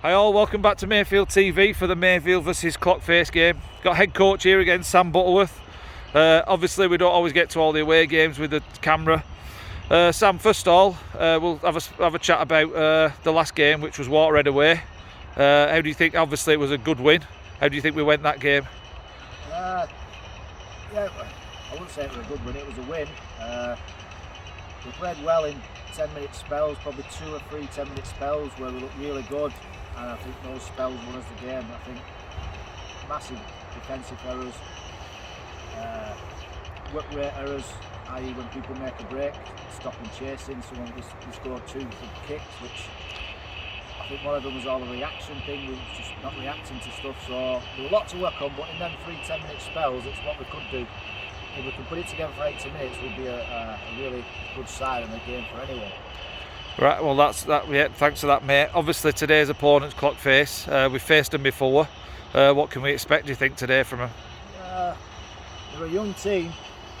Hi all, welcome back to Mayfield TV for the Mayfield versus Clockface game. Got head coach here again, Sam Butterworth. Obviously we don't always get to all the away games with the camera. Sam, first of all, we'll have a chat about the last game, which was Waterhead away. How do you think? Obviously it was a good win. How do you think we went that game? Yeah, I wouldn't say it was a good win, it was a win. We played well in 10-minute spells, probably 2 or 3 10-minute spells where we looked really good, and I think those spells won us the game. I think massive defensive errors, work rate errors, i.e. when people make a break, stopping chasing. So when we scored 2 from kicks, which I think one of them was all a reaction thing, we were just not reacting to stuff. So there was a lot to work on, but in them 3 10-minute spells, it's what we could do. If we can put it together for 80 minutes, it would be a really good side and a game for anyone. Right, well that's that. Yeah, thanks for that, mate. Obviously today's opponent's Clockface. We've faced them before. What can we expect, do you think, today from them? They're a young team.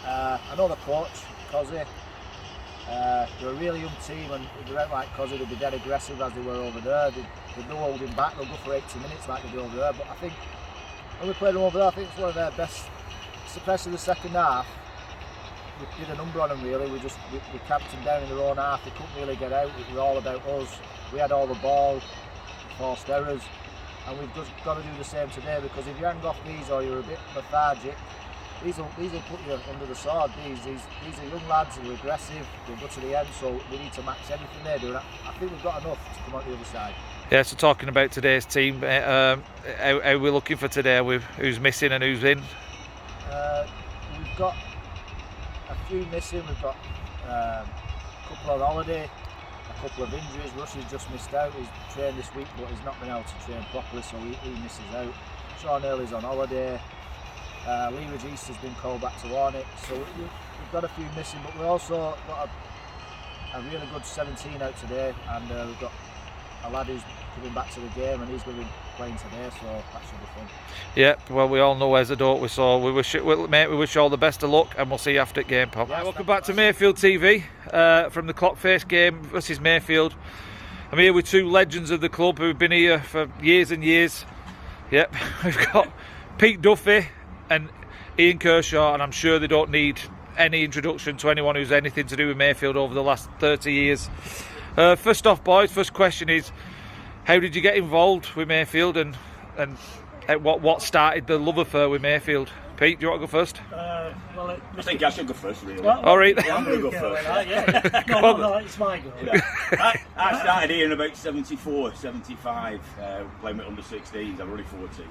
I know the coach, Cozzy. They're a really young team, and if they went like Cozzy, they'd be dead aggressive as they were over there. They'd no holding back. They'll go for 80 minutes like they do over there. But I think when we played them over there, I think it's one of their best. Especially the second half, we did a number on them really. We camped them down in their own half. They couldn't really get out. It was all about us. We had all the ball, forced errors, and we've just got to do the same today, because if you hang off these or you're a bit lethargic, these will put you under the sword. These are young lads who are aggressive. They'll go to the end, so we need to match everything they do. And I think we've got enough to come out the other side. Yeah, so talking about today's team, how we're looking for today, with who's missing and who's in? We've got a few missing. We've got a couple on holiday, a couple of injuries. Rush's just missed out. He's trained this week, but he's not been able to train properly, so he misses out. Sean Early's on holiday. Lee Regis has been called back to Warnick, so we've got a few missing, but we've also got a really good 17 out today, and we've got a lad who's coming back to the game, and he's going to be playing today, so that should be fun. Yeah, well, we all know Ezra, don't we? So we wish you all the best of luck, and we'll see you after the game, pal. Yes, welcome back to Mayfield TV from the Clockface game versus Mayfield. I'm here with 2 legends of the club who've been here for years and years. Yep, we've got Pete Duffy and Ian Kershaw, and I'm sure they don't need any introduction to anyone who's anything to do with Mayfield over the last 30 years. First off, boys, first question is, how did you get involved with Mayfield, and what started the love affair with Mayfield? Pete, do you want to go first? I think I should go first, really. All right. Yeah, I'm going to go first. No, it's my go. Yeah. I started here in about 74, 75, playing with under 16s. I'm only 14.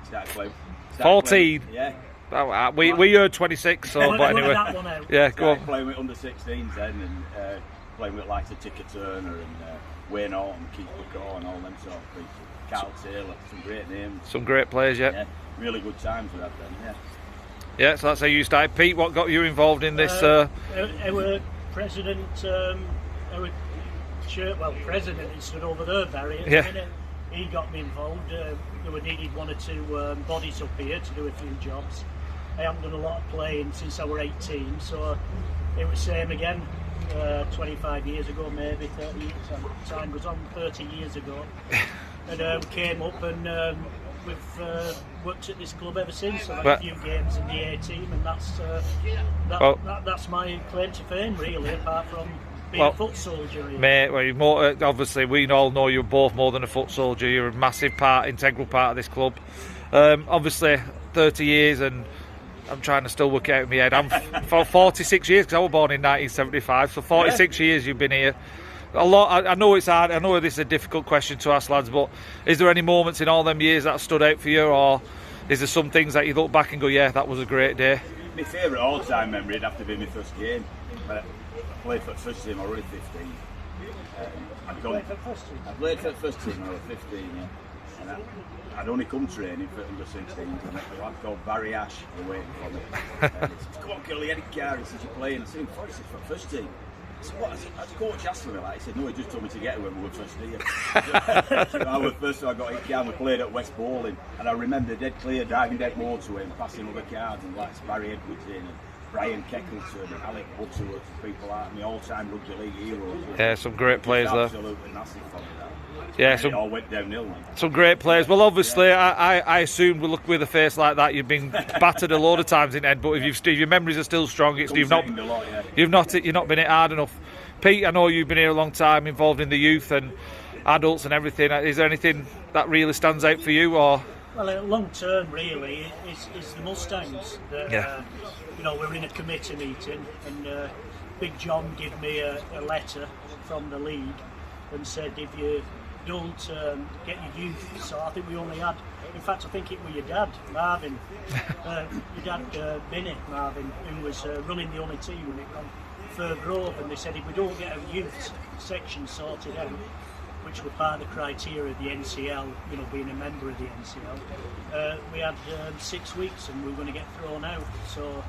Started playing. 14? Yeah. Oh, we heard 26, so but anyway. Yeah, go on. Playing with under 16s then, and playing with like the Ticker Turner and Wayne Orton, Keith McCaw, and all them sort of people. Carl Taylor, some great names. Some great players, yeah. Yeah, really good times with that then, yeah. Yeah, so that's how you started. Pete, what got you involved in this? Our president, president, he stood over there, Barry, at the minute. He got me involved. There were needed 1 or 2 bodies up here to do a few jobs. I haven't done a lot of playing since I was 18, so it was same again. 25 years ago, maybe 30 years. Time goes on, 30 years ago. And we came up, and we've worked at this club ever since. I've had a few games in the A team, and that's my claim to fame, really, apart from being a foot soldier. Really. Mate, well, you're more, obviously we all know you're both more than a foot soldier. You're a massive integral part of this club. Obviously 30 years, and I'm trying to still work it out in my head. I'm for 46 years, because I was born in 1975, so 46 years you've been here. A lot. I know it's hard. I know this is a difficult question to ask, lads, but is there any moments in all them years that stood out for you, or is there some things that you look back and go, yeah, that was a great day? My favourite all-time memory would have to be my first game. I played for the first team, I was already 15. I played for the first team when I was 15, yeah. And I'd only come training for under 16s, and a lad called Barry Ash was waiting for me. He said, "Come on, Curly, Eddie Carr." He said, "You're playing?" I said, "I'm for the first team." I said, "What?" As coach asked me that, he said, "No, he just told me to get it when we were first here." So I was first, so I got it down. We played at West Bowling, and I remember dead clear, driving dead motorway and passing other cards, and like Barry Edwards in, and Brian Keckleton and Alec Butterworth, people like my all-time rugby league heroes. Yeah, some great players there. Absolutely massive for me. Yeah, it all went downhill. Some great players. Well, obviously, I assume we look with a face like that, you've been battered a load of times in head. But if your memories are still strong, you've not been hit hard enough. Pete, I know you've been here a long time, involved in the youth and adults and everything. Is there anything that really stands out for you, or? Well, long term, really, is the Mustangs. We're in a committee meeting, and Big John gave me a letter from the league and said if you don't get your youth, so I think we only had, in fact I think it was your dad, Marvin, your dad Binny, Marvin, who was running the only team when it gone further over, and they said if we don't get our youth section sorted out, which were part of the criteria of the NCL, being a member of the NCL, we had 6 weeks and we were going to get thrown out. So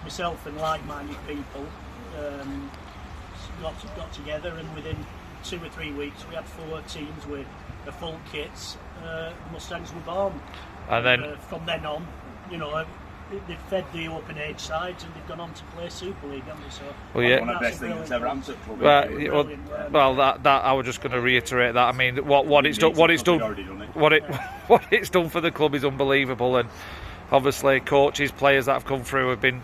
myself and like-minded people got together, and within 2 or 3 weeks we had 4 teams with the full kits. The Mustangs were born, and then from then on, they've fed the open age sides and they've gone on to play Super League, haven't they? So one of the best things that's ever happened to the club. Well, that I was just going to reiterate that. I mean, what it's done for the club is unbelievable, and obviously coaches, players that have come through have been,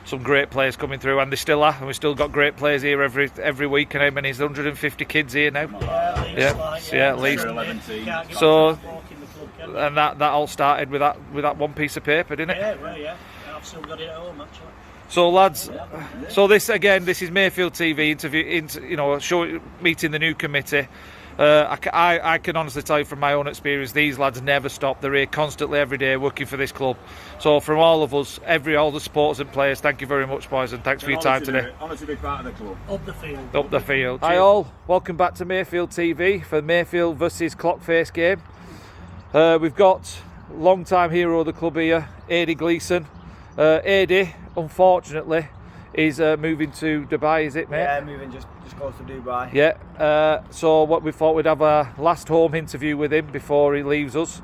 some great players coming through, and they still are, and we've still got great players here every week. And how many is 150 kids here now? At least. So, and that all started with that one piece of paper, didn't it? Yeah, well, yeah. I've still got it at home, actually. So lads, this is Mayfield TV interview, meeting the new committee. I can honestly tell you from my own experience, these lads never stop. They're here constantly every day working for this club. So from all of us, all the supporters and players, thank you very much, boys, and thanks for your time today. Honour to be part of the club. Up the field. Hi all, welcome back to Mayfield TV for Mayfield versus Clockface game. We've got long-time hero of the club here, Adi Gleeson. Adi, unfortunately, is moving to Dubai, is it, mate? Yeah, moving just close to Dubai. Yeah, so what we thought we'd have a last home interview with him before he leaves us.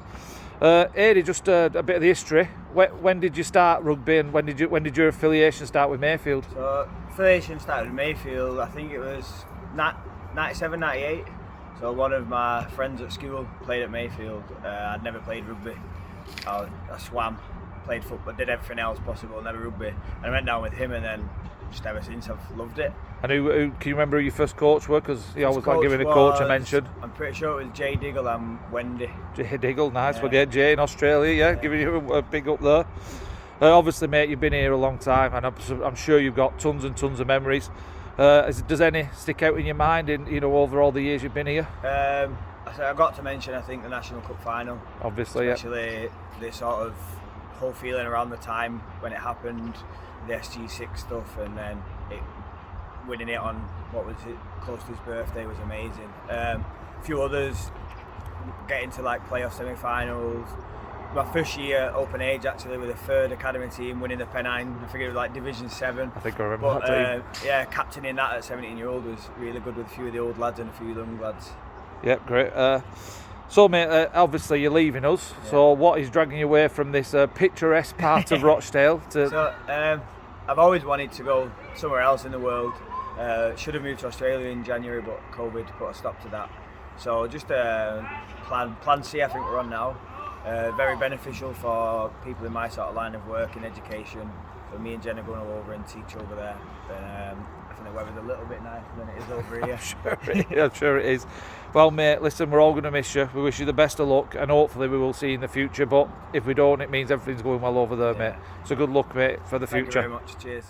Adi, just a bit of the history. When did you start rugby, and when did your affiliation start with Mayfield? So affiliation started with Mayfield, I think it was 97, 98. So one of my friends at school played at Mayfield. I'd never played rugby. I swam, played football, did everything else possible, never rugby. And I went down with him, and then just ever since I've loved it. And who can you remember who your first coach were? Because you always like giving a coach a mention. I'm pretty sure it was Jay Diggle and Wendy. Jay Diggle, nice. Yeah. Well, yeah, Jay in Australia, giving you a big up there. Obviously, mate, you've been here a long time, and I'm sure you've got tons and tons of memories. Does any stick out in your mind over all the years you've been here? I got to mention, I think, the National Cup final. Obviously, especially the sort of whole feeling around the time when it happened, the SG6 stuff, and then winning it on close to his birthday was amazing. A few others getting to playoff semi-finals. My first year open age actually with a third academy team, winning the Pennine. I think it was Division 7. I think I remember that team. Yeah, captaining that at 17-year-old was really good with a few of the old lads and a few young lads. Yep, great. So mate, obviously you're leaving us. Yeah. So what is dragging you away from this picturesque part of Rochdale? So I've always wanted to go somewhere else in the world. Should have moved to Australia in January, but COVID put a stop to that. So just plan C, I think we're on now. Very beneficial for people in my sort of line of work in education. So me and Jen are going over and teach over there. I think the weather's a little bit nicer than it is over here. I'm sure it is. Well, mate, listen, we're all going to miss you. We wish you the best of luck, and hopefully we will see you in the future. But if we don't, it means everything's going well over there, mate. So good luck, mate, for the future. Thank you very much. Cheers.